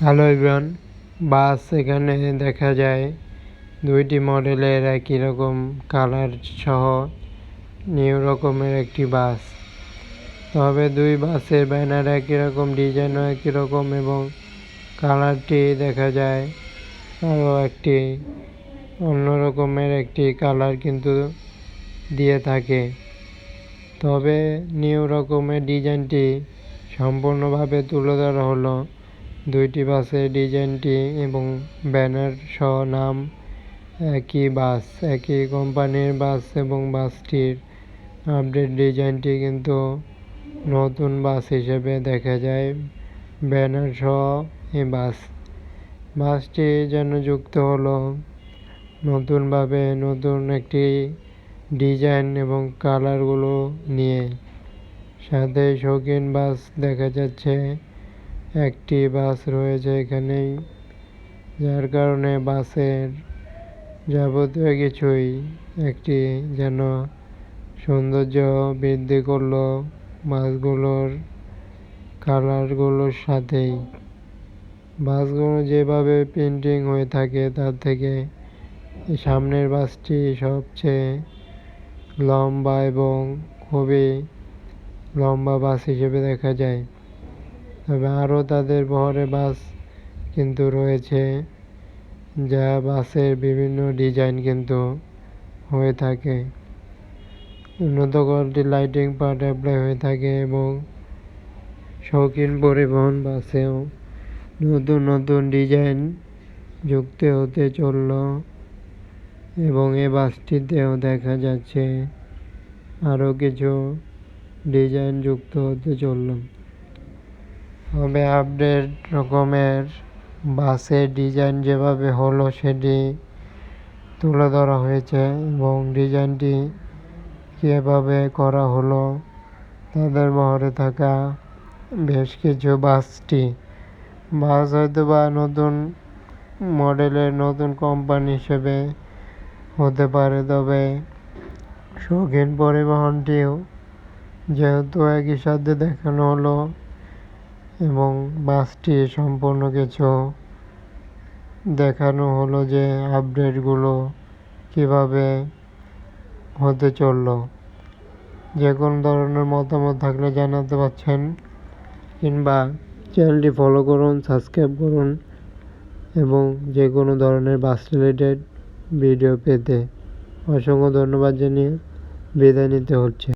Hello everyone, বাস এখানে দেখা যায় দুইটি মডেলের একই রকম কালার সহ নিউ রকমের একটি বাস। তবে দুই বাসের ব্যানার একই রকম, ডিজাইনও একই রকম এবং কালারটি দেখা যায় আরও একটি অন্য রকমের একটি কালার কিন্তু দিয়ে থাকে। তবে নিউ রকমের ডিজাইনটি সম্পূর্ণভাবে তুলে ধরা হলো দুইটি বাসের ডিজাইনটি এবং ব্যানার সহ নাম একই বাস, একই কোম্পানির বাস এবং বাসটির আপডেট ডিজাইনটি কিন্তু নতুন বাস হিসেবে দেখা যায় ব্যানার সহ এই বাসটি যেন যুক্ত হলো নতুনভাবে নতুন একটি ডিজাইন এবং কালারগুলো নিয়ে। সাথে শৌখিন বাস দেখা যাচ্ছে, একটি বাস রয়েছে এখানেই, যার কারণে বাসের যাবতীয় কিছুই একটি যেন সৌন্দর্য বৃদ্ধি করলো বাসগুলোর কালারগুলোর সাথেই। বাসগুলো যেভাবে প্রিন্টিং হয়ে থাকে তার থেকে সামনের বাসটি সবচেয়ে লম্বা এবং খুবই লম্বা বাস হিসেবে দেখা যায়। তবে আরও তাদের বহরে বাস কিন্তু রয়েছে, যা বাসের বিভিন্ন ডিজাইন কিন্তু হয়ে থাকে। উন্নত কোয়ালিটির লাইটিং পার্ট অ্যাপ্লাই হয়ে থাকে এবং শৌখিন পরিবহন বাসেও নতুন নতুন ডিজাইন যুক্ত হতে চলল এবং এই বাসটিতেও দেখা যাচ্ছে আরও কিছু ডিজাইন যুক্ত হতে চলল। তবে আপডেট রকমের বাসের ডিজাইন যেভাবে হলো সেটি তুলে ধরা হয়েছে এবং ডিজাইনটি কীভাবে করা হলো তাদের বহরে থাকা বেশ কিছু বাস হয়তো বা নতুন মডেলের নতুন কোম্পানি হিসেবে হতে পারে। তবে শৌখিন পরিবহনটিও যেহেতু একই সাথে দেখানো হলো এবং বাসটি সম্পূর্ণ কিছু দেখানো হলো যে আপডেটগুলো কিভাবে হতে চললো। যে কোনো ধরনের মতামত থাকলে জানাতে পারছেন, কিংবা চ্যানেলটি ফলো করুন, সাবস্ক্রাইব করুন এবং যে কোনো ধরনের বাস রিলেটেড ভিডিও পেতে অসংখ্য ধন্যবাদ জানিয়ে বিদায় নিতে হচ্ছে।